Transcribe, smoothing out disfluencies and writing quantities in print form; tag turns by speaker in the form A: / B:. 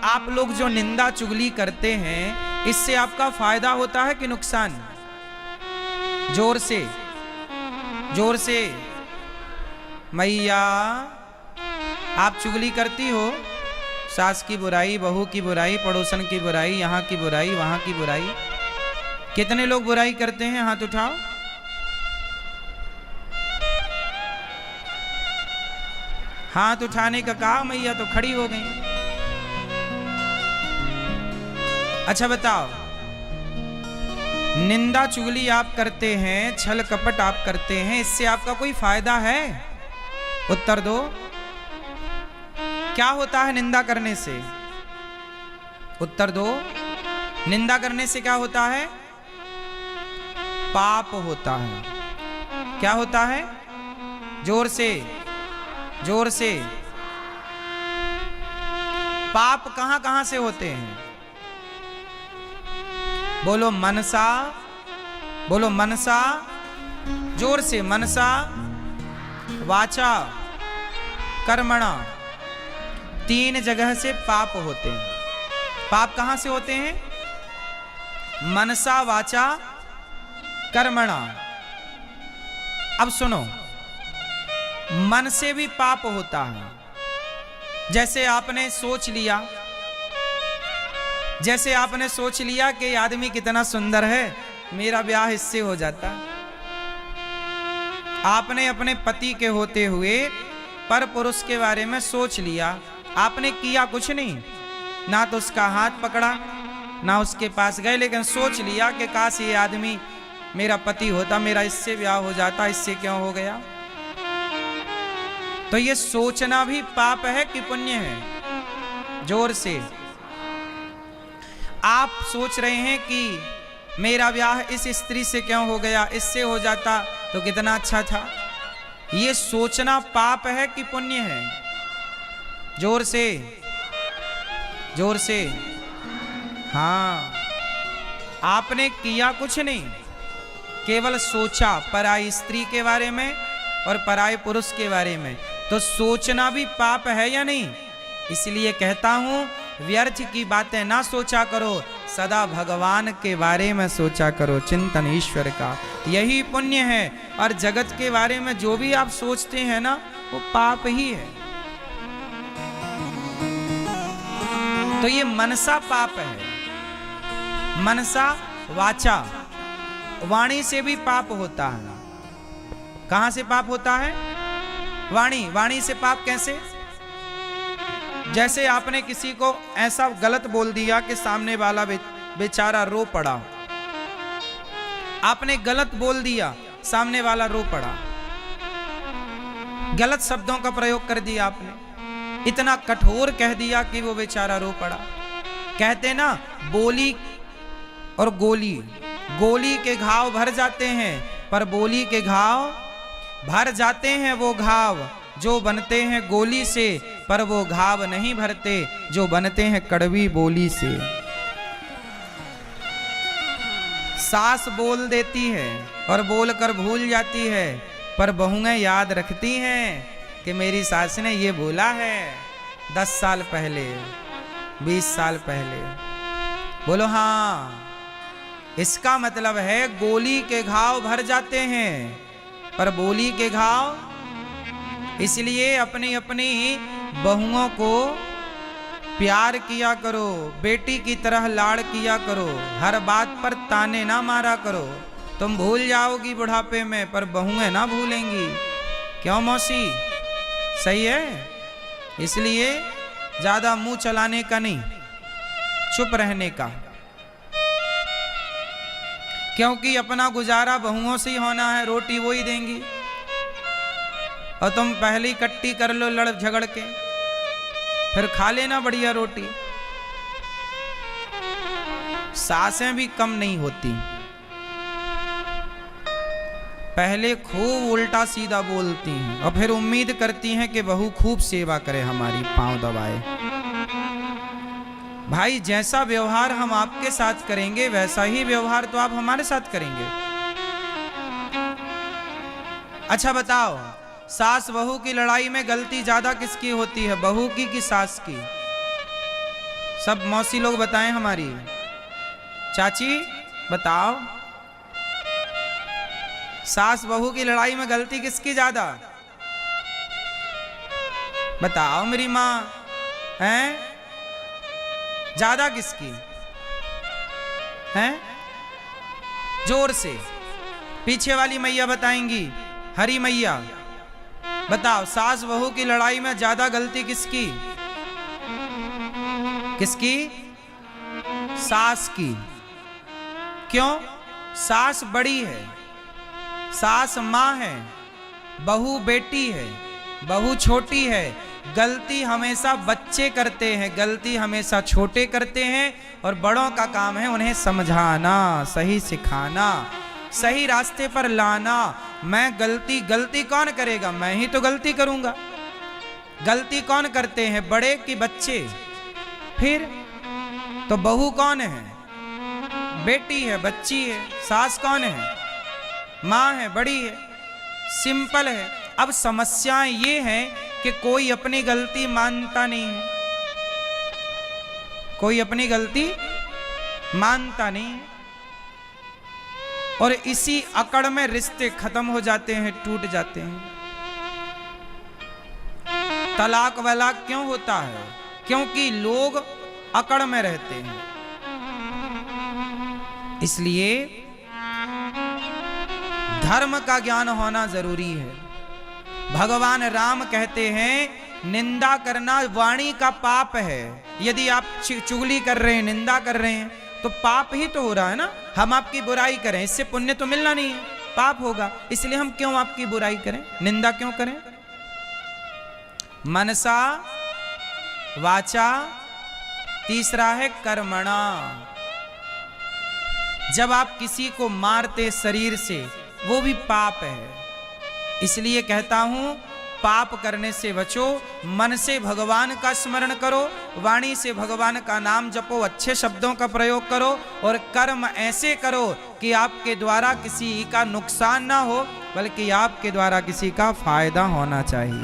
A: आप लोग जो निंदा चुगली करते हैं, इससे आपका फायदा होता है कि नुकसान? जोर से, जोर से। मैया, आप चुगली करती हो, सास की बुराई, बहू की बुराई, पड़ोसन की बुराई, यहाँ की बुराई, वहाँ की बुराई। कितने लोग बुराई करते हैं? हाथ उठाओ। हाथ उठाने का कहा, मैया तो खड़ी हो गई। अच्छा बताओ, निंदा चुगली आप करते हैं, छल कपट आप करते हैं, इससे आपका कोई फायदा है? उत्तर दो। क्या होता है निंदा करने से? उत्तर दो। निंदा करने से क्या होता है? पाप होता है। क्या होता है? जोर से, जोर से। पाप कहां कहां से होते हैं? बोलो मनसा, बोलो मनसा, जोर से। मनसा, वाचा, कर्मणा, 3 जगह से पाप होते हैं। पाप कहां से होते हैं? मनसा, वाचा, कर्मणा। अब सुनो, मन से भी पाप होता है। जैसे आपने सोच लिया, जैसे आपने सोच लिया कि आदमी कितना सुंदर है, मेरा ब्याह इससे हो जाता। आपने अपने पति के होते हुए पर पुरुष के बारे में सोच लिया। आपने किया कुछ नहीं, ना तो उसका हाथ पकड़ा, ना उसके पास गए, लेकिन सोच लिया कि काश ये आदमी मेरा पति होता, मेरा इससे ब्याह हो जाता, इससे क्यों हो गया। तो ये सोचना भी पाप है कि पुण्य है? जोर से। आप सोच रहे हैं कि मेरा ब्याह इस स्त्री से क्यों हो गया, इससे हो जाता तो कितना अच्छा था। ये सोचना पाप है कि पुण्य है? जोर से, जोर से। हाँ, आपने किया कुछ नहीं, केवल सोचा पराई स्त्री के बारे में और पराये पुरुष के बारे में। तो सोचना भी पाप है या नहीं? इसलिए कहता हूं, व्यर्थ की बातें ना सोचा करो, सदा भगवान के बारे में सोचा करो, चिंतन ईश्वर का, यही पुण्य है। और जगत के बारे में जो भी आप सोचते हैं ना, वो पाप ही है। तो ये मनसा पाप है। मनसा, वाचा, वाणी से भी पाप होता है। कहां से पाप होता है? वाणी। वाणी से पाप कैसे? जैसे आपने किसी को ऐसा गलत बोल दिया कि सामने वाला बेचारा रो पड़ा। आपने गलत बोल दिया, सामने वाला रो पड़ा। गलत शब्दों का प्रयोग कर दिया आपने, इतना कठोर कह दिया कि वो बेचारा रो पड़ा। कहते ना, बोली और गोली, गोली के घाव भर जाते हैं, पर बोली के घाव भर जाते हैं। वो घाव जो बनते हैं गोली से, पर वो घाव नहीं भरते जो बनते हैं कड़वी बोली से। सास बोल देती है और बोलकर भूल जाती है, पर बहुएं याद रखती हैं कि मेरी सास ने ये बोला है 10 साल पहले, 20 साल पहले। बोलो हाँ। इसका मतलब है गोली के घाव भर जाते हैं, पर बोली के घाव। इसलिए अपनी अपनी बहुओं को प्यार किया करो, बेटी की तरह लाड़ किया करो, हर बात पर ताने ना मारा करो। तुम भूल जाओगी बुढ़ापे में, पर बहुएं ना भूलेंगी। क्यों मौसी? सही है। इसलिए ज्यादा मुंह चलाने का नहीं, चुप रहने का, क्योंकि अपना गुजारा बहुओं से ही होना है, रोटी वो ही देंगी। और तुम पहले ही कट्टी कर लो लड़ झगड़ के, फिर खा लेना बढ़िया रोटी। सासें भी कम नहीं होती, पहले खूब उल्टा सीधा बोलती हैं और फिर उम्मीद करती हैं कि बहू खूब सेवा करे, हमारी पांव दबाए। भाई, जैसा व्यवहार हम आपके साथ करेंगे, वैसा ही व्यवहार तो आप हमारे साथ करेंगे। अच्छा बताओ, सास बहू की लड़ाई में गलती ज्यादा किसकी होती है, बहू की कि सास की? सब मौसी लोग बताएं हमारी। चाची बताओ, सास बहू की लड़ाई में गलती किसकी ज्यादा? बताओ मेरी माँ, हैं ज्यादा किसकी हैं? जोर से पीछे वाली मैया बताएंगी, हरी मैया बताओ, सास बहू की लड़ाई में ज्यादा गलती किसकी? किसकी? सास की। क्यों? सास बड़ी है, सास माँ है, बहू बेटी है, बहू छोटी है। गलती हमेशा बच्चे करते हैं, गलती हमेशा छोटे करते हैं, और बड़ों का काम है उन्हें समझाना, सही सिखाना, सही रास्ते पर लाना। मैं गलती कौन करेगा? मैं ही तो गलती करूंगा। गलती कौन करते हैं, बड़े कि बच्चे? फिर तो बहू कौन है? बेटी है, बच्ची है। सास कौन है? माँ है, बड़ी है। सिंपल है। अब समस्याएं ये हैं कि कोई अपनी गलती मानता नहीं है, कोई अपनी गलती मानता नहीं है, और इसी अकड़ में रिश्ते खत्म हो जाते हैं, टूट जाते हैं। तलाक वलाक क्यों होता है? क्योंकि लोग अकड़ में रहते हैं। इसलिए धर्म का ज्ञान होना जरूरी है। भगवान राम कहते हैं निंदा करना वाणी का पाप है। यदि आप चुगली कर रहे हैं, निंदा कर रहे हैं, तो पाप ही तो हो रहा है ना। हम आपकी बुराई करें, इससे पुण्य तो मिलना नहीं है, पाप होगा। इसलिए हम क्यों आपकी बुराई करें, निंदा क्यों करें? मनसा वाचा, तीसरा है कर्मणा। जब आप किसी को मारते शरीर से, वो भी पाप है। इसलिए कहता हूं पाप करने से बचो, मन से भगवान का स्मरण करो, वाणी से भगवान का नाम जपो, अच्छे शब्दों का प्रयोग करो, और कर्म ऐसे करो कि आपके द्वारा किसी का नुकसान ना हो, बल्कि आपके द्वारा किसी का फायदा होना चाहिए।